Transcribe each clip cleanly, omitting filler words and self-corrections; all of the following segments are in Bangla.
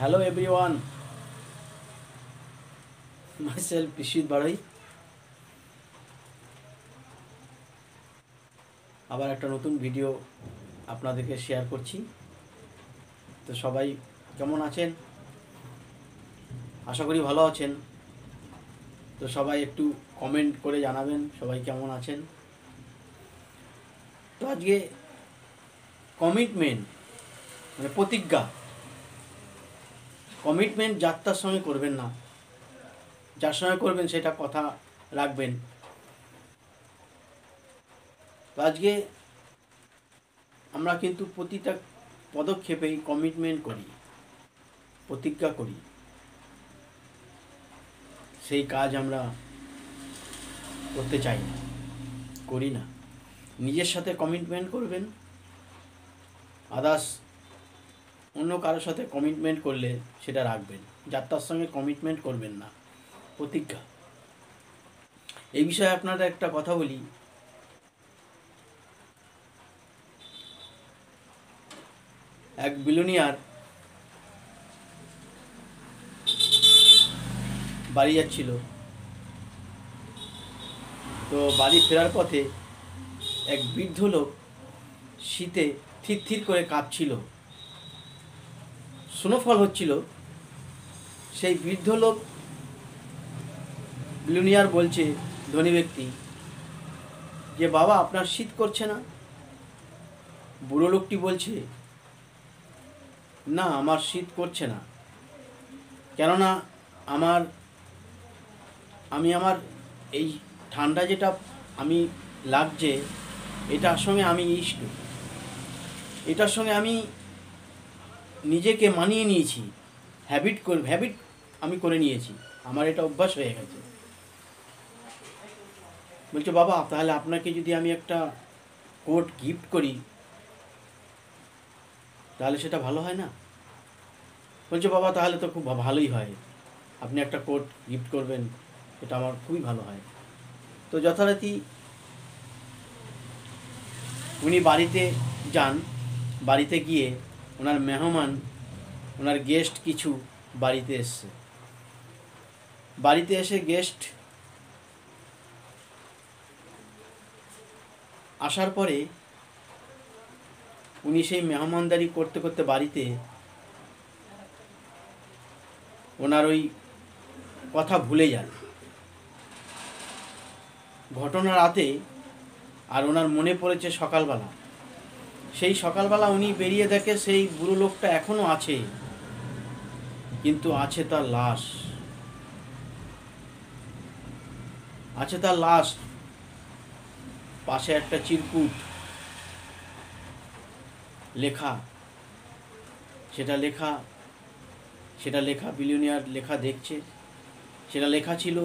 Hello everyone, myself Pishit Barai। আবার একটা নতুন ভিডিও আপনাদেরকে শেয়ার করছি। তো সবাই কেমন আছেন? আশা করি ভালো আছেন। তো সবাই একটু কমেন্ট করে জানাবেন সবাই কেমন আছেন। তো আজকে কমিটমেন্ট মানে প্রতিজ্ঞা, কমিটমেন্ট যাত্রার সঙ্গে করবেন না, যার সঙ্গে করবেন সেটা কথা রাখবেন। তো আজকে আমরা কিন্তু প্রতিটা পদক্ষেপেই কমিটমেন্ট করি, প্রতিজ্ঞা করি, সেই কাজ আমরা করতে চাই না, করি না। নিজের সাথে কমিটমেন্ট করবেন, আদার্স অন্য কারোর সাথে কমিটমেন্ট করলে সেটা রাখবেন, যাত্রার সঙ্গে কমিটমেন্ট করবেন না, প্রতিজ্ঞা। এই বিষয়ে আপনারা একটা কথা বলি। এক বিলিয়নিয়ার বাড়ি যাচ্ছিল, তো বাড়ি ফেরার পথে এক বৃদ্ধ লোক শীতে থির করে কাঁপছিল, স্নোফল হচ্ছিল। সেই বৃদ্ধ লোক বিলিয়নিয়ার বলছে, ধনী ব্যক্তি, যে বাবা আপনার শীত করছে না? বুড়ো লোকটি বলছে, না আমার শীত করছে না, কেননা আমি আমার এই ঠান্ডা যেটা আমি লাগছে এটার সঙ্গে আমি এটার সঙ্গে আমি নিজেকে মানিয়ে নিয়েছি, হ্যাবিট আমি করে নিয়েছি, আমার এটা অভ্যাস হয়ে গেছে। বলছে বাবা তাহলে আপনাকে যদি আমি একটা কোট গিফট করি তাহলে সেটা ভালো হয় না? বলছে বাবা তাহলে তো খুব ভালোই হয়, আপনি একটা কোট গিফট করবেন, এটা আমার খুবই ভালো হয়। তো যথারীতি উনি বাড়িতে যান, বাড়িতে গিয়ে ওনার মেহমান, ওনার গেস্ট কিছু বাড়িতে এসছে। বাড়িতে এসে গেস্ট আসার পরে উনি সেই মেহমানদারি করতে করতে বাড়িতে ওনার ওই কথা ভুলে যান। ঘটনা রাতে, আর ওনার মনে পড়েছে সকালবেলা। সেই সকালবেলা উনি বেরিয়ে দেখে সেই বুড়ো লোকটা এখনো আছে, কিন্তু আছে তার লাশ, আছে তার লাশ। পাশে একটা চিরকুট লেখা, সেটা লেখা বিলিয়নিয়ার লেখা দেখছে। সেটা লেখা ছিল,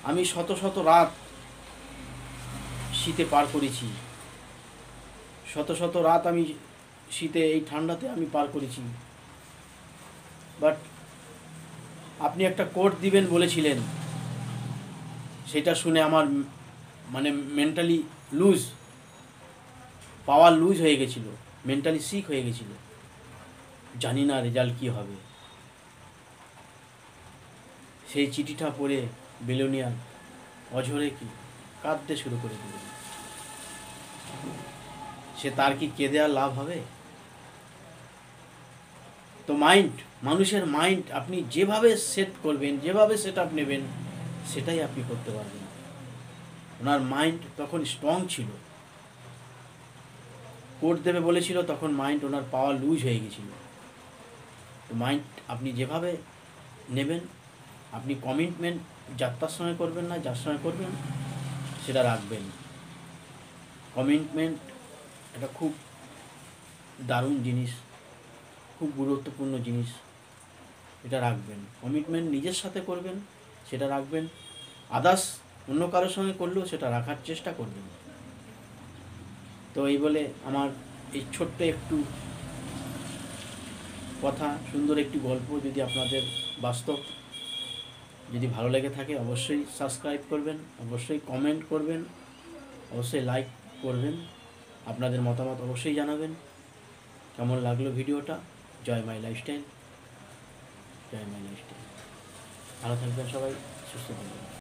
আমি শত শত রাত শীতে পার করেছি, শত শত রাত আমি শীতে এই ঠান্ডাতে আমি পার করেছি, বাট আপনি একটা কোট দিবেন বলেছিলেন, সেটা শুনে আমার মানে মেন্টালি পাওয়ার লুজ হয়ে গেছিল, মেন্টালি সিক হয়ে গেছিল, জানি না রেজাল্ট কী হবে। সেই চিঠিটা পড়ে বিলিয়নিয়ার অঝরে কাঁদতে শুরু করে দিল। সে তার কি কেঁদে আর লাভ হবে? তো মানুষের মাইন্ড আপনি যেভাবে সেট করবেন, যেভাবে সেট আপ নেবেন, সেটাই আপনি করতে পারবেন। ওনার মাইন্ড তখন স্ট্রং ছিল, কোর্ট দেবে বলেছিল, তখন মাইন্ড ওনার পাওয়ার লুজ হয়ে গেছিল। তো মাইন্ড আপনি যেভাবে নেবেন, আপনি কমিটমেন্ট যাত্রার সঙ্গে করবেন না, যার সঙ্গে করবেন সেটা রাখবেন। কমিটমেন্ট এটা খুব দারুণ জিনিস, খুব গুরুত্বপূর্ণ জিনিস, এটা রাখবেন। কমিটমেন্ট নিজের সাথে করবেন, সেটা রাখবেন, আদার্স অন্য কারোর সঙ্গে করলেও সেটা রাখার চেষ্টা করবেন। তো এই বলে আমার এই ছোট্ট একটু কথা, সুন্দর একটি গল্প যদি আপনাদের বাস্তব যদি ভালো লেগে থাকে, অবশ্যই সাবস্ক্রাইব করবেন, অবশ্যই কমেন্ট করবেন, অবশ্যই লাইক করবেন, আপনাদের মতামত অবশ্যই জানাবেন কেমন লাগলো ভিডিওটা। জয় মাই লাইফস্টাইল। জয় মা নিষ্ঠে। ভালো থাকবেন সবাই, সুস্থ থাকবেন।